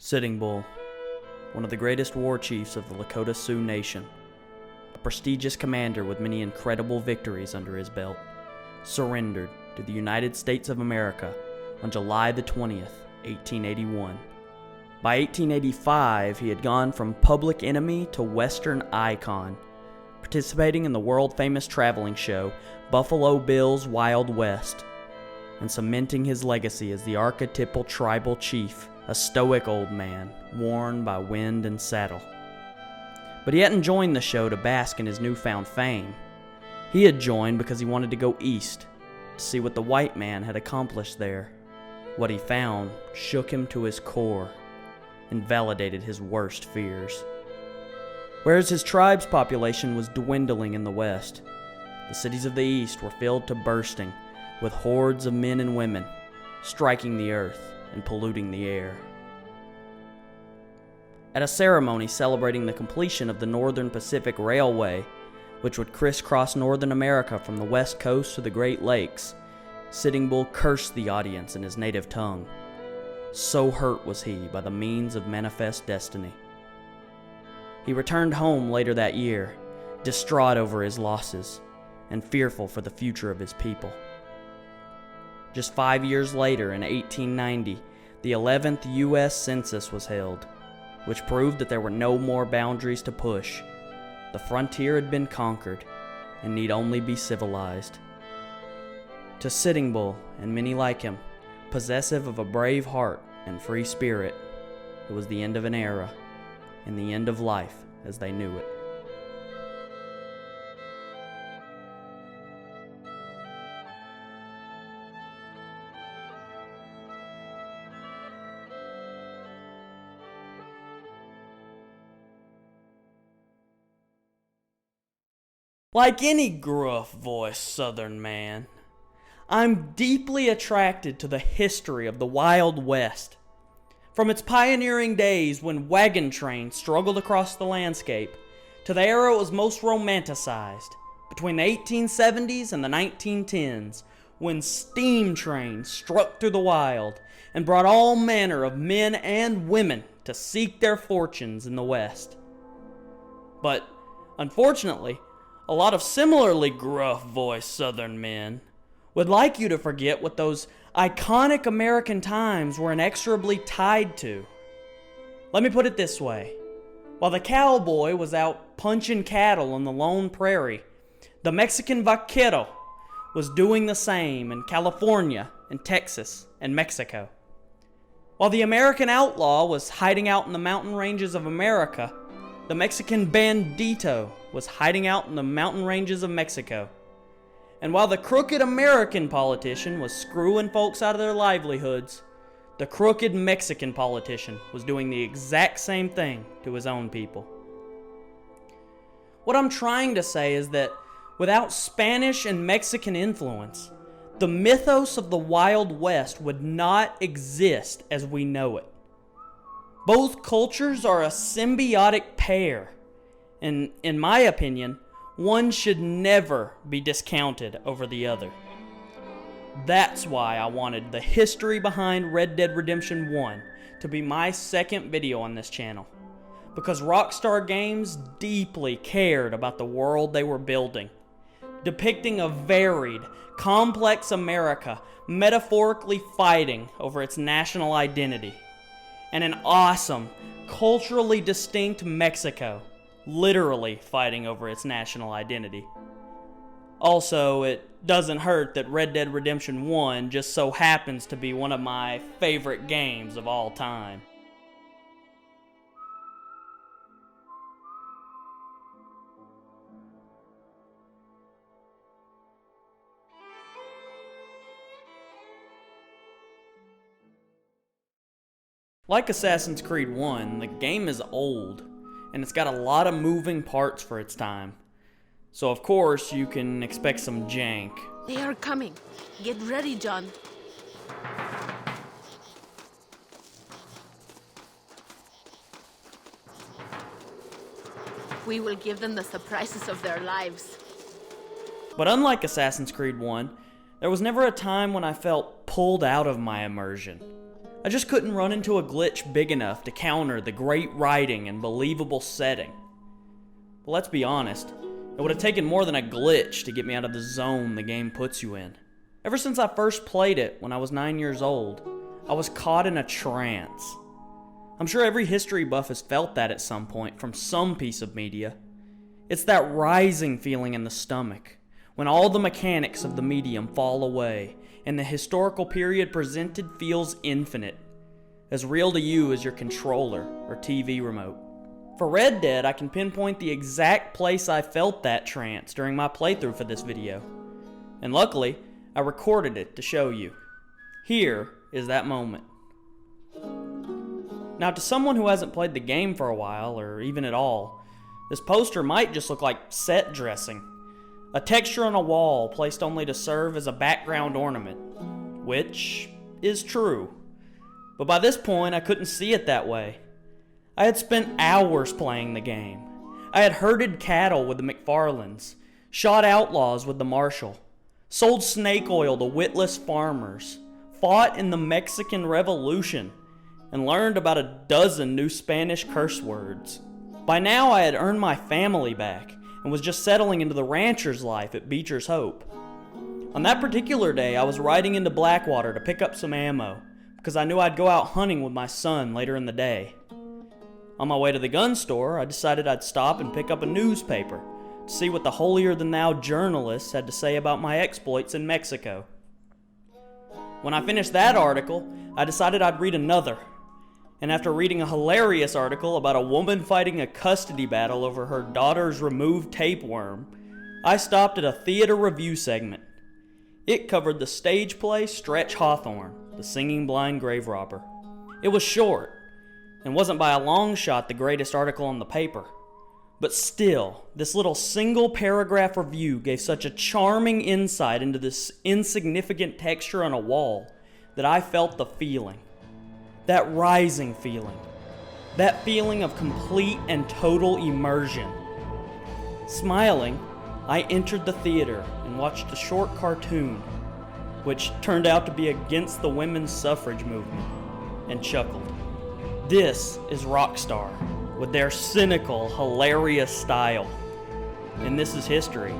Sitting Bull, one of the greatest war chiefs of the Lakota Sioux Nation, a prestigious commander with many incredible victories under his belt, surrendered to the United States of America on July the 20th, 1881. By 1885, he had gone from public enemy to Western icon, participating in the world-famous traveling show Buffalo Bill's Wild West, and cementing his legacy as the archetypal tribal chief, a stoic old man, worn by wind and saddle. But he hadn't joined the show to bask in his newfound fame. He had joined because he wanted to go east, to see what the white man had accomplished there. What he found shook him to his core and validated his worst fears. Whereas his tribe's population was dwindling in the west, the cities of the east were filled to bursting with hordes of men and women, striking the earth and polluting the air. At a ceremony celebrating the completion of the Northern Pacific Railway, which would crisscross Northern America from the West Coast to the Great Lakes, Sitting Bull cursed the audience in his native tongue. So hurt was he by the means of manifest destiny. He returned home later that year, distraught over his losses and fearful for the future of his people. Just 5 years later, in 1890, the 11th U.S. Census was held, which proved that there were no more boundaries to push. The frontier had been conquered and need only be civilized. To Sitting Bull, and many like him, possessive of a brave heart and free spirit, it was the end of an era and the end of life as they knew it. Like any gruff-voiced Southern man, I'm deeply attracted to the history of the Wild West. From its pioneering days when wagon trains struggled across the landscape, to the era it was most romanticized, between the 1870s and the 1910s, when steam trains struck through the wild and brought all manner of men and women to seek their fortunes in the West. But, unfortunately, a lot of similarly gruff-voiced Southern men would like you to forget what those iconic American times were inexorably tied to. Let me put it this way. While the cowboy was out punching cattle on the lone prairie, the Mexican vaquero was doing the same in California and Texas and Mexico. While the American outlaw was hiding out in the mountain ranges of America, the Mexican bandito was hiding out in the mountain ranges of Mexico. And while the crooked American politician was screwing folks out of their livelihoods, the crooked Mexican politician was doing the exact same thing to his own people. What I'm trying to say is that without Spanish and Mexican influence, the mythos of the Wild West would not exist as we know it. Both cultures are a symbiotic pair, and in my opinion, one should never be discounted over the other. That's why I wanted the history behind Red Dead Redemption 1 to be my second video on this channel, because Rockstar Games deeply cared about the world they were building, depicting a varied, complex America metaphorically fighting over its national identity, and an awesome, culturally distinct Mexico literally fighting over its national identity. Also, it doesn't hurt that Red Dead Redemption 1 just so happens to be one of my favorite games of all time. Like Assassin's Creed 1, the game is old, and it's got a lot of moving parts for its time. So of course, you can expect some jank. They are coming. Get ready, John. We will give them the surprises of their lives. But unlike Assassin's Creed 1, there was never a time when I felt pulled out of my immersion. I just couldn't run into a glitch big enough to counter the great writing and believable setting. But let's be honest, it would have taken more than a glitch to get me out of the zone the game puts you in. Ever since I first played it when I was 9 years old, I was caught in a trance. I'm sure every history buff has felt that at some point from some piece of media. It's that rising feeling in the stomach, when all the mechanics of the medium fall away and the historical period presented feels infinite, as real to you as your controller or TV remote. For Red Dead, I can pinpoint the exact place I felt that trance during my playthrough for this video. And luckily, I recorded it to show you. Here is that moment. Now, to someone who hasn't played the game for a while, or even at all, this poster might just look like set dressing. A texture on a wall placed only to serve as a background ornament, which is true. But by this point, I couldn't see it that way. I had spent hours playing the game. I had herded cattle with the McFarlands, shot outlaws with the Marshal, sold snake oil to witless farmers, fought in the Mexican Revolution, and learned about a dozen new Spanish curse words. By now, I had earned my family back and was just settling into the rancher's life at Beecher's Hope. On that particular day, I was riding into Blackwater to pick up some ammo because I knew I'd go out hunting with my son later in the day. On my way to the gun store, I decided I'd stop and pick up a newspaper to see what the holier-than-thou journalists had to say about my exploits in Mexico. When I finished that article, I decided I'd read another. And after reading a hilarious article about a woman fighting a custody battle over her daughter's removed tapeworm, I stopped at a theater review segment. It covered the stage play Stretch Hawthorne, the singing blind grave robber. It was short, and wasn't by a long shot the greatest article on the paper. But still, this little single paragraph review gave such a charming insight into this insignificant texture on a wall that I felt the feeling. That rising feeling. That feeling of complete and total immersion. Smiling, I entered the theater and watched a short cartoon, which turned out to be against the women's suffrage movement, and chuckled. This is Rockstar, with their cynical, hilarious style. And this is history.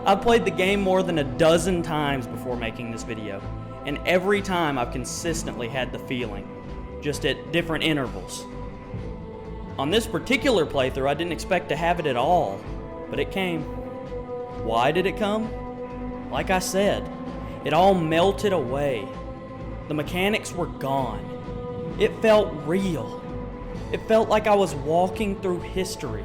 I've played the game more than a dozen times before making this video, and every time I've consistently had the feeling, just at different intervals. On this particular playthrough, I didn't expect to have it at all, but it came. Why did it come? Like I said, it all melted away. The mechanics were gone. It felt real. It felt like I was walking through history.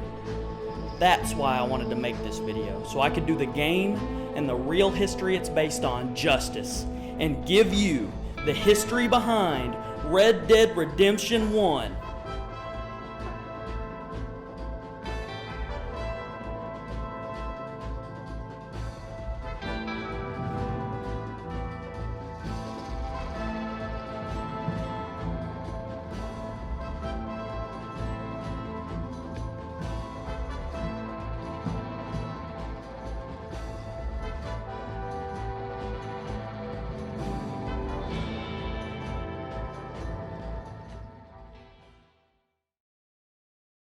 That's why I wanted to make this video, so I could do the game and the real history it's based on justice, and give you the history behind Red Dead Redemption 1.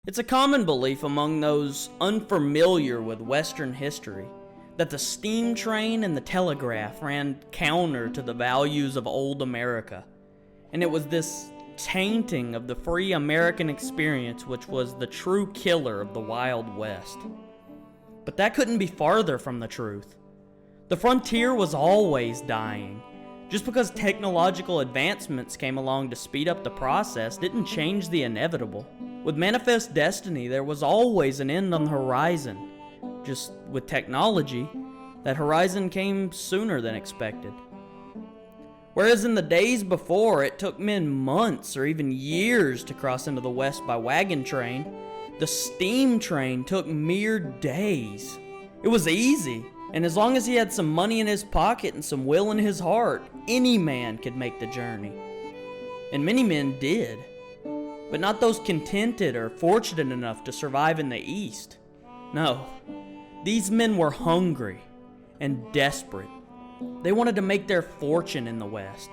It's a common belief among those unfamiliar with Western history that the steam train and the telegraph ran counter to the values of old America, and it was this tainting of the free American experience which was the true killer of the Wild West. But that couldn't be farther from the truth. The frontier was always dying. Just because technological advancements came along to speed up the process didn't change the inevitable. With Manifest Destiny, there was always an end on the horizon. Just with technology, that horizon came sooner than expected. Whereas in the days before, it took men months or even years to cross into the West by wagon train, the steam train took mere days. It was easy, and as long as he had some money in his pocket and some will in his heart, any man could make the journey. And many men did. But not those contented or fortunate enough to survive in the East. No, these men were hungry and desperate. They wanted to make their fortune in the West.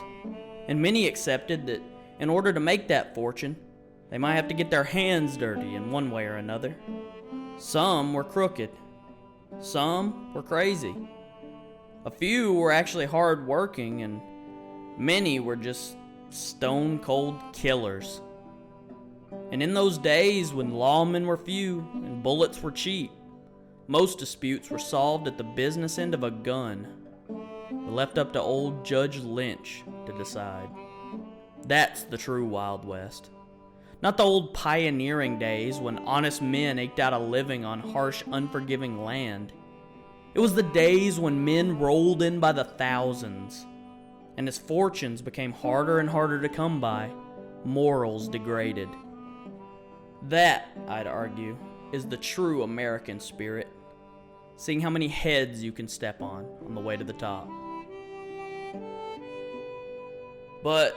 and many accepted that in order to make that fortune, they might have to get their hands dirty in one way or another. Some were crooked. Some were crazy. A few were actually hard-working, and many were just stone-cold killers. And in those days when lawmen were few and bullets were cheap, most disputes were solved at the business end of a gun, or left up to old Judge Lynch to decide. That's the true Wild West. Not the old pioneering days when honest men eked out a living on harsh, unforgiving land. It was the days when men rolled in by the thousands, and as fortunes became harder and harder to come by, morals degraded. That, I'd argue, is the true American spirit, seeing how many heads you can step on the way to the top. But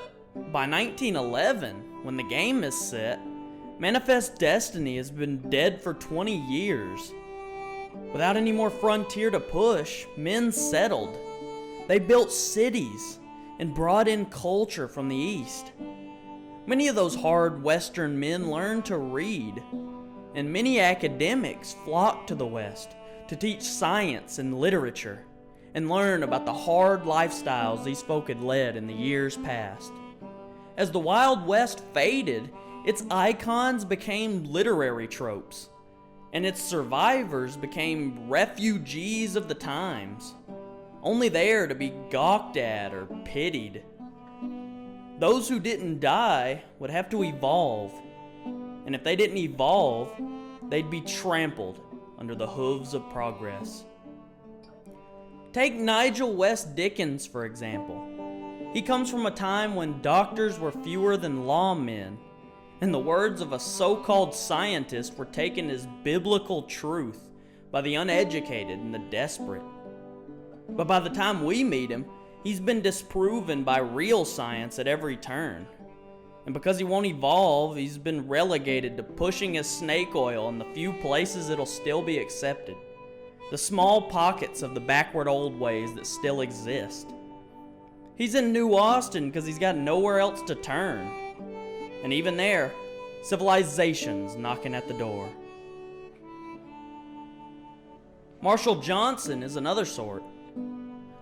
by 1911, when the game is set, Manifest Destiny has been dead for 20 years. Without any more frontier to push, men settled. They built cities and brought in culture from the East. Many of those hard Western men learned to read, and many academics flocked to the West to teach science and literature and learn about the hard lifestyles these folk had led in the years past. As the Wild West faded, its icons became literary tropes, and its survivors became refugees of the times, only there to be gawked at or pitied. Those who didn't die would have to evolve, and if they didn't evolve, they'd be trampled under the hooves of progress. Take Nigel West Dickens, for example. He comes from a time when doctors were fewer than lawmen, and the words of a so-called scientist were taken as biblical truth by the uneducated and the desperate. But by the time we meet him, he's been disproven by real science at every turn. And because he won't evolve, he's been relegated to pushing his snake oil in the few places it'll still be accepted. The small pockets of the backward old ways that still exist. He's in New Austin because he's got nowhere else to turn. And even there, civilization's knocking at the door. Marshall Johnson is another sort.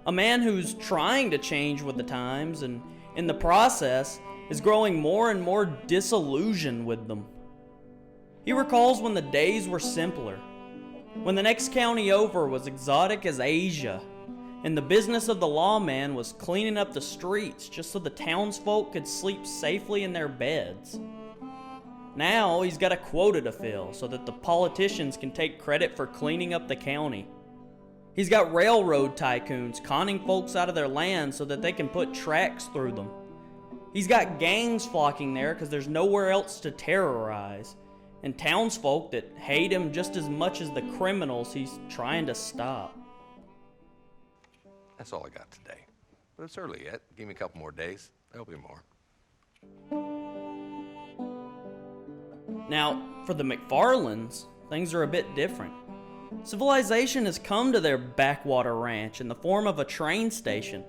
A man who's trying to change with the times and, in the process, is growing more and more disillusioned with them. He recalls when the days were simpler, when the next county over was exotic as Asia, and the business of the lawman was cleaning up the streets just so the townsfolk could sleep safely in their beds. Now he's got a quota to fill so that the politicians can take credit for cleaning up the county. He's got railroad tycoons conning folks out of their land so that they can put tracks through them. He's got gangs flocking there because there's nowhere else to terrorize, and townsfolk that hate him just as much as the criminals he's trying to stop. That's all I got today. But it's early yet. Give me a couple more days. There'll be more. Now, for the McFarlands, things are a bit different. Civilization has come to their backwater ranch in the form of a train station,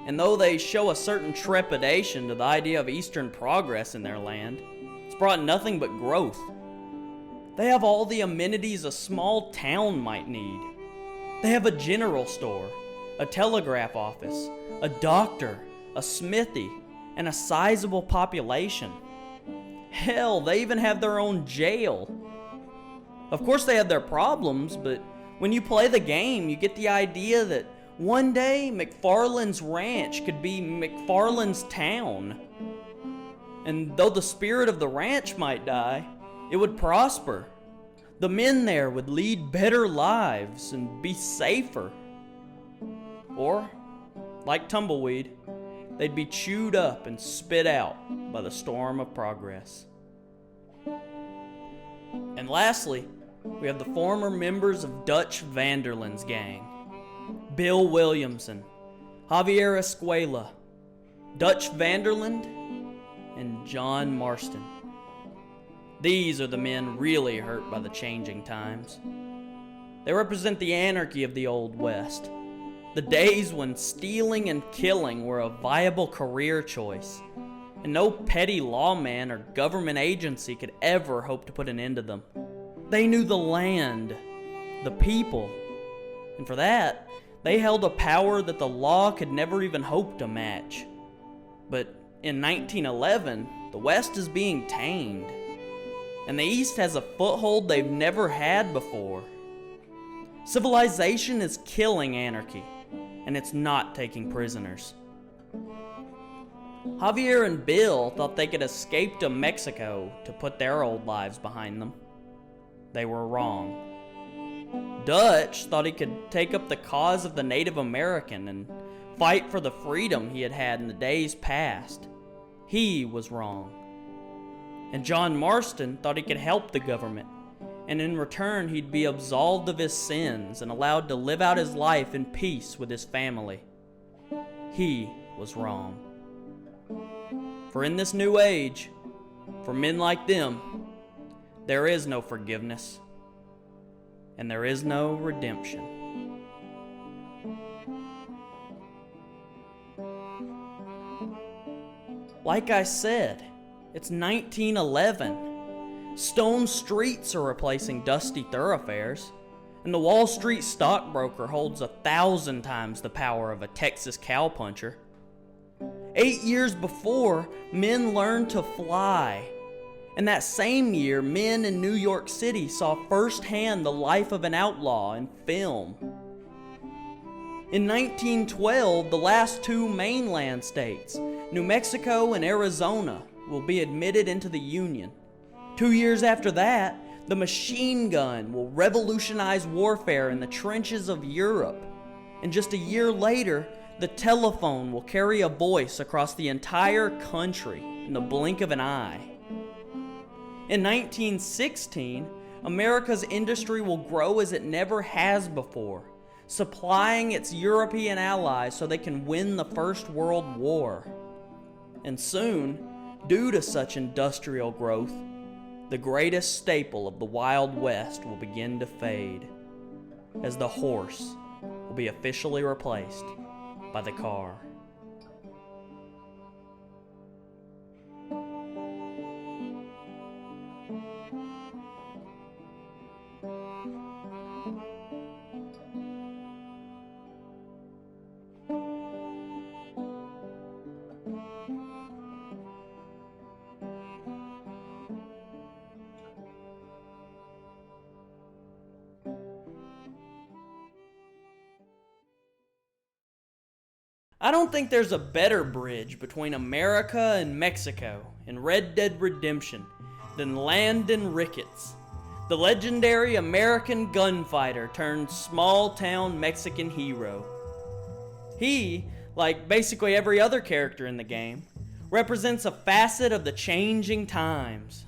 and though they show a certain trepidation to the idea of Eastern progress in their land, it's brought nothing but growth. They have all the amenities a small town might need. They have a general store, a telegraph office, a doctor, a smithy, and a sizable population. Hell, they even have their own jail. Of course they have their problems, but when you play the game, you get the idea that one day McFarland's ranch could be McFarland's town. And though the spirit of the ranch might die, it would prosper. The men there would lead better lives and be safer. Or, like tumbleweed, they'd be chewed up and spit out by the storm of progress. And lastly, we have the former members of Dutch Vanderland's gang. Bill Williamson, Javier Escuela, Dutch Vanderland, and John Marston. These are the men really hurt by the changing times. They represent the anarchy of the Old West, The days when stealing and killing were a viable career choice, and no petty lawman or government agency could ever hope to put an end to them. They knew the land, the people, and for that, they held a power that the law could never even hope to match. But in 1911, the West is being tamed, and the East has a foothold they've never had before. Civilization is killing anarchy, and it's not taking prisoners. Javier and Bill thought they could escape to Mexico to put their old lives behind them. They were wrong. Dutch thought he could take up the cause of the Native American and fight for the freedom he had had in the days past. He was wrong. And John Marston thought he could help the government, and in return he'd be absolved of his sins and allowed to live out his life in peace with his family. He was wrong. For in this new age, for men like them, there is no forgiveness, and there is no redemption. Like I said, it's 1911. Stone streets are replacing dusty thoroughfares, and the Wall Street stockbroker holds 1,000 times the power of a Texas cowpuncher. 8 years before, men learned to fly. And that same year, men in New York City saw firsthand the life of an outlaw in film. In 1912, the last two mainland states, New Mexico and Arizona, will be admitted into the Union. 2 years after that, the machine gun will revolutionize warfare in the trenches of Europe. And just a year later, the telephone will carry a voice across the entire country in the blink of an eye. In 1916, America's industry will grow as it never has before, supplying its European allies so they can win the First World War. And soon, due to such industrial growth, the greatest staple of the Wild West will begin to fade, as the horse will be officially replaced by the car. I don't think there's a better bridge between America and Mexico in Red Dead Redemption than Landon Ricketts, the legendary American gunfighter turned small-town Mexican hero. He, like basically every other character in the game, represents a facet of the changing times.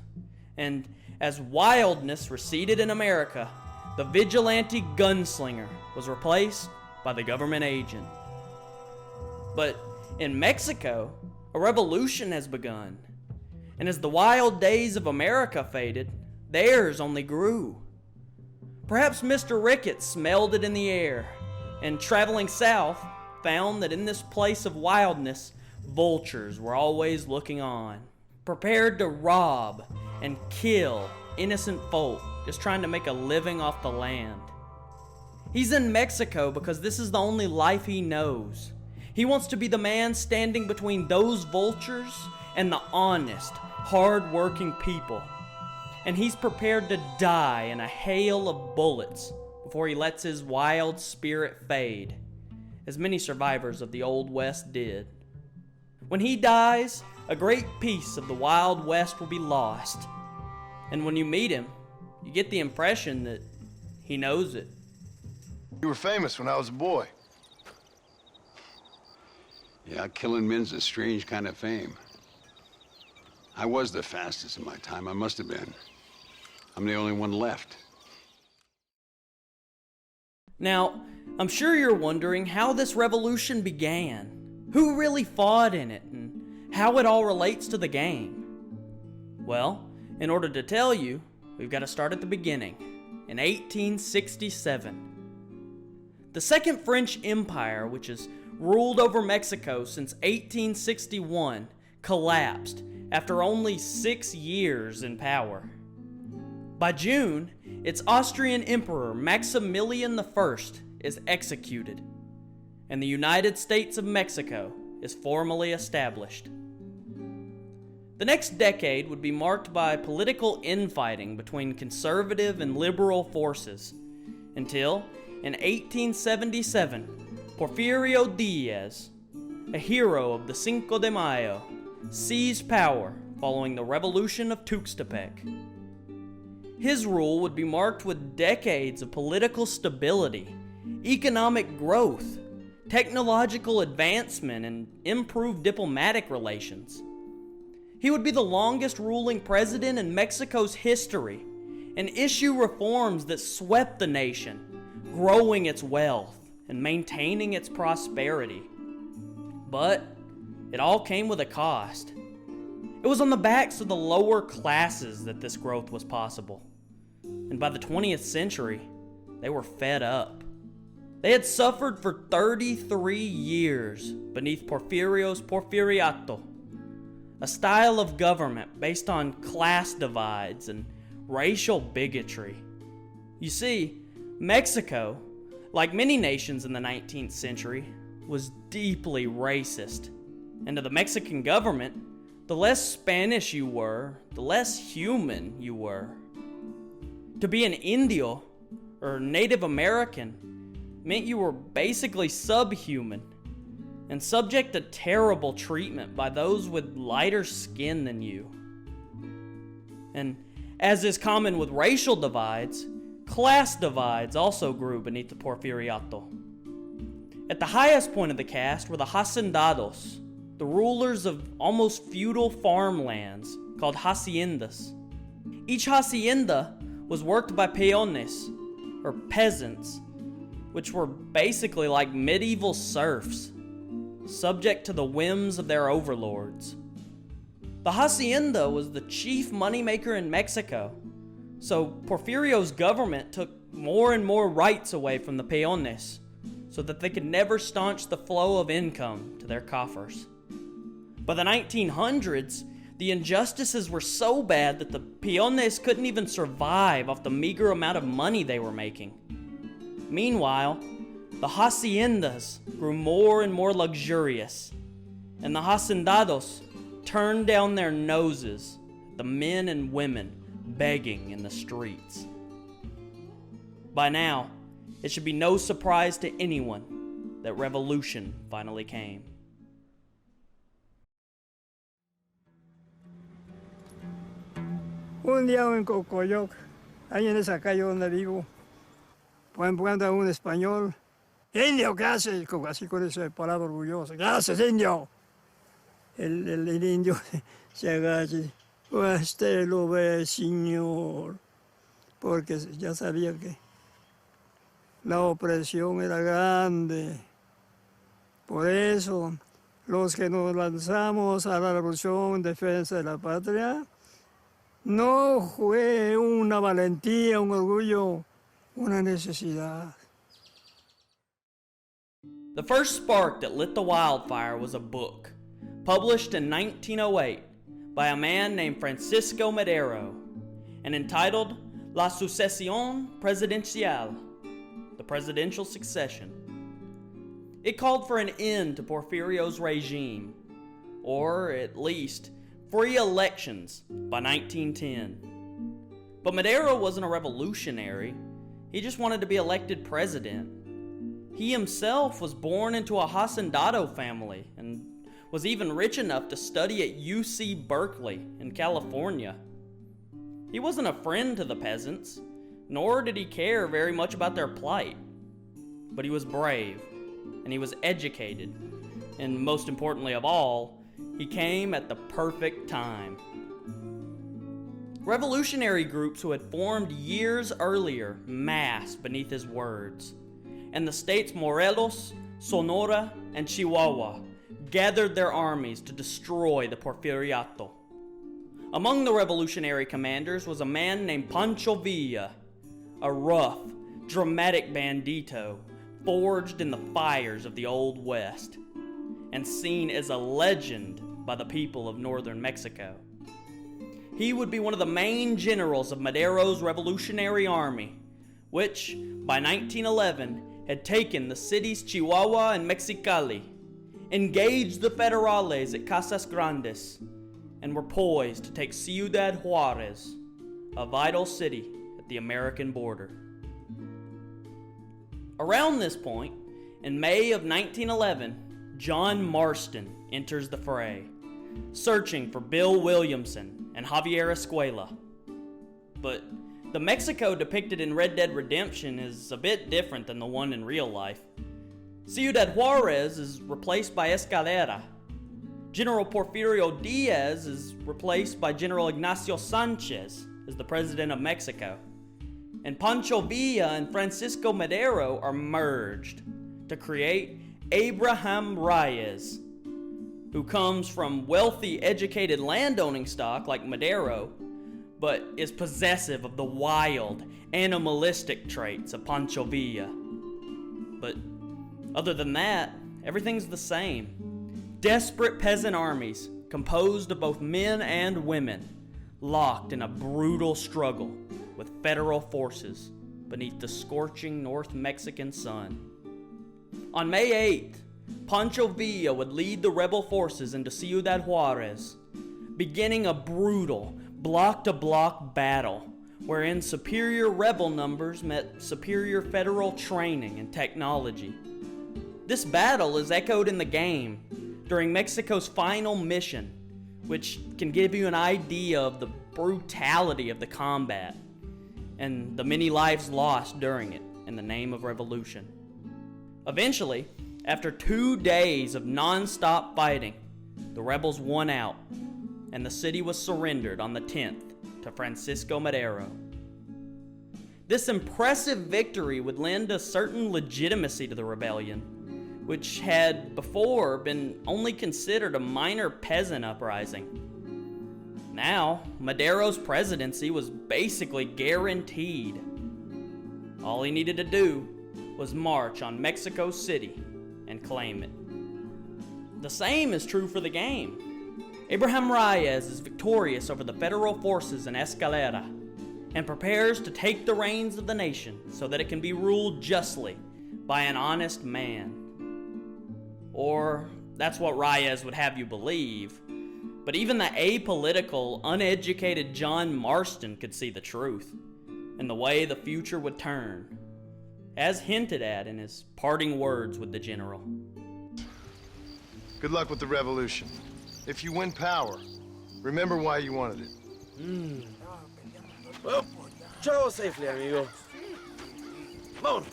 And as wildness receded in America, the vigilante gunslinger was replaced by the government agent. But in Mexico, a revolution has begun. And as the wild days of America faded, theirs only grew. Perhaps Mr. Ricketts smelled it in the air, and traveling south, found that in this place of wildness, vultures were always looking on, prepared to rob and kill innocent folk just trying to make a living off the land. He's in Mexico because this is the only life he knows. He wants to be the man standing between those vultures and the honest, hard-working people. And he's prepared to die in a hail of bullets before he lets his wild spirit fade, as many survivors of the Old West did. When he dies, a great piece of the Wild West will be lost. And when you meet him, you get the impression that he knows it. You were famous when I was a boy. Yeah, killing men's a strange kind of fame. I was the fastest in my time, I must have been. I'm the only one left. Now, I'm sure you're wondering how this revolution began, who really fought in it, and how it all relates to the game. Well, in order to tell you, we've got to start at the beginning, in 1867. The Second French Empire, which has ruled over Mexico since 1861, collapsed after only 6 years in power. By June, its Austrian Emperor Maximilian I is executed, and the United States of Mexico is formally established. The next decade would be marked by political infighting between conservative and liberal forces, until, in 1877, Porfirio Diaz, a hero of the Cinco de Mayo, seized power following the Revolution of Tuxtepec. His rule would be marked with decades of political stability, economic growth, technological advancement, and improved diplomatic relations. He would be the longest ruling president in Mexico's history and issue reforms that swept the nation, growing its wealth and maintaining its prosperity. But it all came with a cost. It was on the backs of the lower classes that this growth was possible. And by the 20th century, they were fed up. They had suffered for 33 years beneath Porfirio's Porfiriato, a style of government based on class divides and racial bigotry. You see, Mexico, like many nations in the 19th century, was deeply racist. And to the Mexican government, the less Spanish you were, the less human you were. To be an Indio, or Native American, meant you were basically subhuman and subject to terrible treatment by those with lighter skin than you. And as is common with racial divides, class divides also grew beneath the Porfiriato. At the highest point of the caste were the hacendados, the rulers of almost feudal farmlands called haciendas. Each hacienda was worked by peones, or peasants, which were basically like medieval serfs, subject to the whims of their overlords. The hacienda was the chief moneymaker in Mexico, so Porfirio's government took more and more rights away from the peones so that they could never staunch the flow of income to their coffers. By the 1900s, the injustices were so bad that the peones couldn't even survive off the meager amount of money they were making. Meanwhile, the haciendas grew more and more luxurious, and the hacendados turned down their noses at the men and women begging in the streets. By now, it should be no surprise to anyone that revolution finally came. Un día en Cocoyoc, ahí en esa calle donde vivo, pues empujando a un español. Indio, ¿qué haces? Así con esa palabra orgullosa. ¿Qué haces, indio? El indio se agacha. Usted lo ve, señor. Porque ya sabía que la opresión era grande. Por eso, los que nos lanzamos a la revolución en defensa de la patria, no fue una valentía, un orgullo, una necesidad. The first spark that lit the wildfire was a book, published in 1908 by a man named Francisco Madero, and entitled La Sucesión Presidencial, the Presidential Succession. It called for an end to Porfirio's regime, or at least free elections by 1910. But Madero wasn't a revolutionary. He just wanted to be elected president. He himself was born into a hacendado family and was even rich enough to study at UC Berkeley in California. He wasn't a friend to the peasants, nor did he care very much about their plight. But he was brave, and he was educated, and most importantly of all, he came at the perfect time. Revolutionary groups who had formed years earlier massed beneath his words, and the states Morelos, Sonora, and Chihuahua gathered their armies to destroy the Porfiriato. Among the revolutionary commanders was a man named Pancho Villa, a rough, dramatic bandito forged in the fires of the Old West, and seen as a legend by the people of northern Mexico. He would be one of the main generals of Madero's Revolutionary Army, which, by 1911, had taken the cities Chihuahua and Mexicali, engaged the Federales at Casas Grandes, and were poised to take Ciudad Juarez, a vital city at the American border. Around this point, in May of 1911, John Marston enters the fray, searching for Bill Williamson and Javier Escuela. But the Mexico depicted in Red Dead Redemption is a bit different than the one in real life. Ciudad Juarez is replaced by Escalera. General Porfirio Diaz is replaced by General Ignacio Sanchez as the president of Mexico. And Pancho Villa and Francisco Madero are merged to create Abraham Reyes, who comes from wealthy, educated landowning stock like Madero, but is possessive of the wild, animalistic traits of Pancho Villa. But other than that, everything's the same. Desperate peasant armies, composed of both men and women, locked in a brutal struggle with federal forces beneath the scorching North Mexican sun. On May 8th, Pancho Villa would lead the rebel forces into Ciudad Juarez, beginning a brutal, block-to-block battle wherein superior rebel numbers met superior federal training and technology. This battle is echoed in the game during Mexico's final mission, which can give you an idea of the brutality of the combat and the many lives lost during it in the name of revolution. Eventually, after 2 days of non-stop fighting, the rebels won out, and the city was surrendered on the 10th to Francisco Madero. This impressive victory would lend a certain legitimacy to the rebellion, which had before been only considered a minor peasant uprising. Now, Madero's presidency was basically guaranteed. All he needed to do was march on Mexico City and claim it. The same is true for the game. Abraham Reyes is victorious over the federal forces in Escalera and prepares to take the reins of the nation so that it can be ruled justly by an honest man. Or that's what Reyes would have you believe. But even the apolitical, uneducated John Marston could see the truth and the way the future would turn, as hinted at in his parting words with the general. Good luck with the revolution. If you win power, remember why you wanted it. Well, travel safely, amigo. Come on.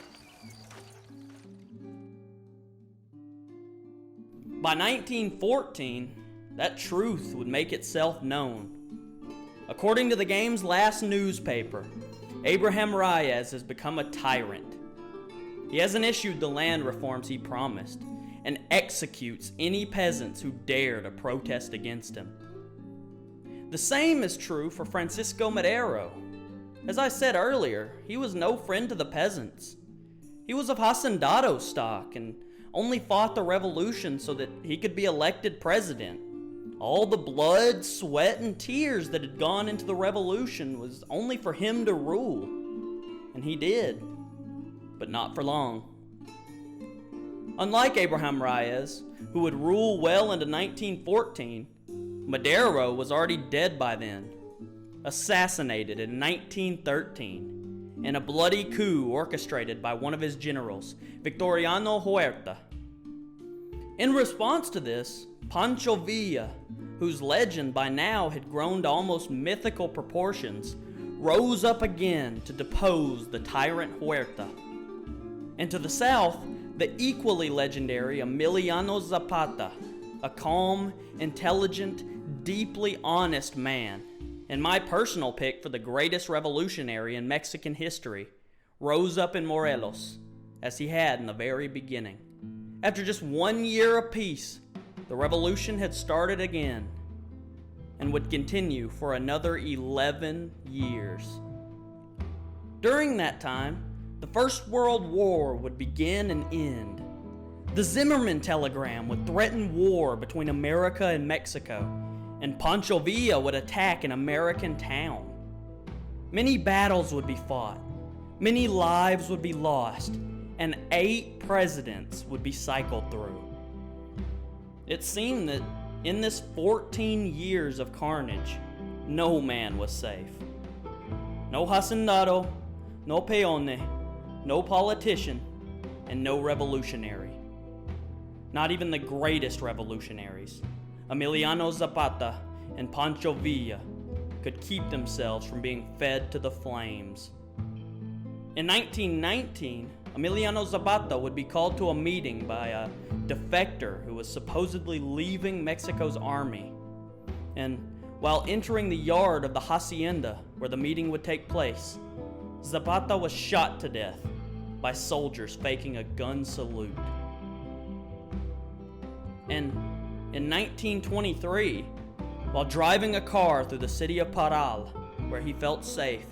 By 1914, that truth would make itself known. According to the game's last newspaper, Abraham Reyes has become a tyrant. He hasn't issued the land reforms he promised, and executes any peasants who dare to protest against him. The same is true for Francisco Madero. As I said earlier, he was no friend to the peasants. He was of hacendado stock and only fought the revolution so that he could be elected president. All the blood, sweat, and tears that had gone into the revolution was only for him to rule. And he did, but not for long. Unlike Abraham Reyes, who would rule well into 1914, Madero was already dead by then, assassinated in 1913 in a bloody coup orchestrated by one of his generals, Victoriano Huerta. In response to this, Pancho Villa, whose legend by now had grown to almost mythical proportions, rose up again to depose the tyrant Huerta. And to the south, the equally legendary Emiliano Zapata, a calm, intelligent, deeply honest man, and my personal pick for the greatest revolutionary in Mexican history, rose up in Morelos, as he had in the very beginning. After just 1 year of peace, the revolution had started again, and would continue for another 11 years. During that time, The First World War would begin and end. The Zimmerman telegram would threaten war between America and Mexico, and Pancho Villa would attack an American town. Many battles would be fought, many lives would be lost, and 8 presidents would be cycled through. It seemed that in this 14 years of carnage, no man was safe. No hacendado, no peone, no politician, and no revolutionary. Not even the greatest revolutionaries, Emiliano Zapata and Pancho Villa, could keep themselves from being fed to the flames. In 1919, Emiliano Zapata would be called to a meeting by a defector who was supposedly leaving Mexico's army. And while entering the yard of the hacienda where the meeting would take place, Zapata was shot to death by soldiers faking a gun salute. And in 1923, while driving a car through the city of Parral, where he felt safe,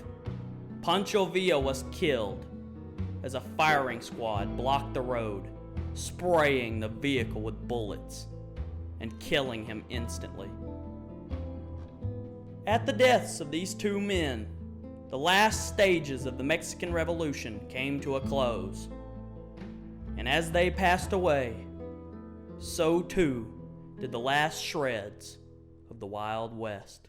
Pancho Villa was killed as a firing squad blocked the road, spraying the vehicle with bullets and killing him instantly. At the deaths of these 2 men, the last stages of the Mexican Revolution came to a close. And as they passed away, so too did the last shreds of the Wild West.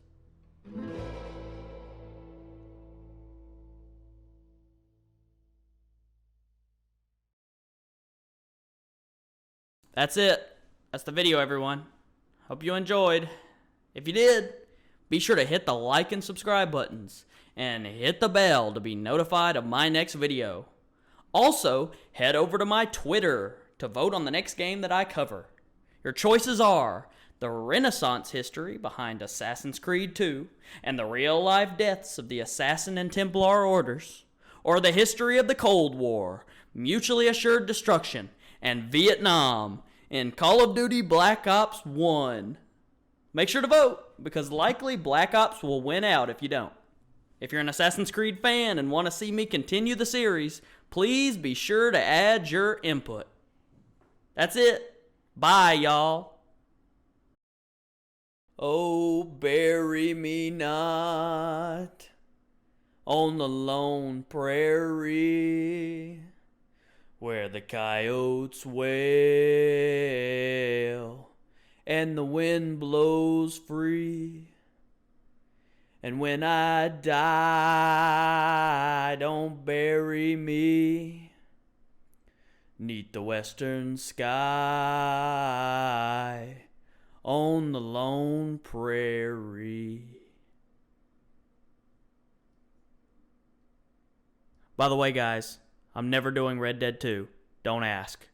That's it. That's the video, everyone. Hope you enjoyed. If you did, be sure to hit the like and subscribe buttons and hit the bell to be notified of my next video. Also, head over to my Twitter to vote on the next game that I cover. Your choices are the Renaissance history behind Assassin's Creed 2 and the real-life deaths of the Assassin and Templar orders, or the history of the Cold War, mutually assured destruction, and Vietnam in Call of Duty Black Ops 1. Make sure to vote, because likely Black Ops will win out if you don't. If you're an Assassin's Creed fan and want to see me continue the series, please be sure to add your input. That's it. Bye, y'all. Oh, bury me not on the lone prairie where the coyotes wail and the wind blows free. And when I die, don't bury me 'neath the western sky on the lone prairie. By the way, guys, I'm never doing Red Dead 2. Don't ask.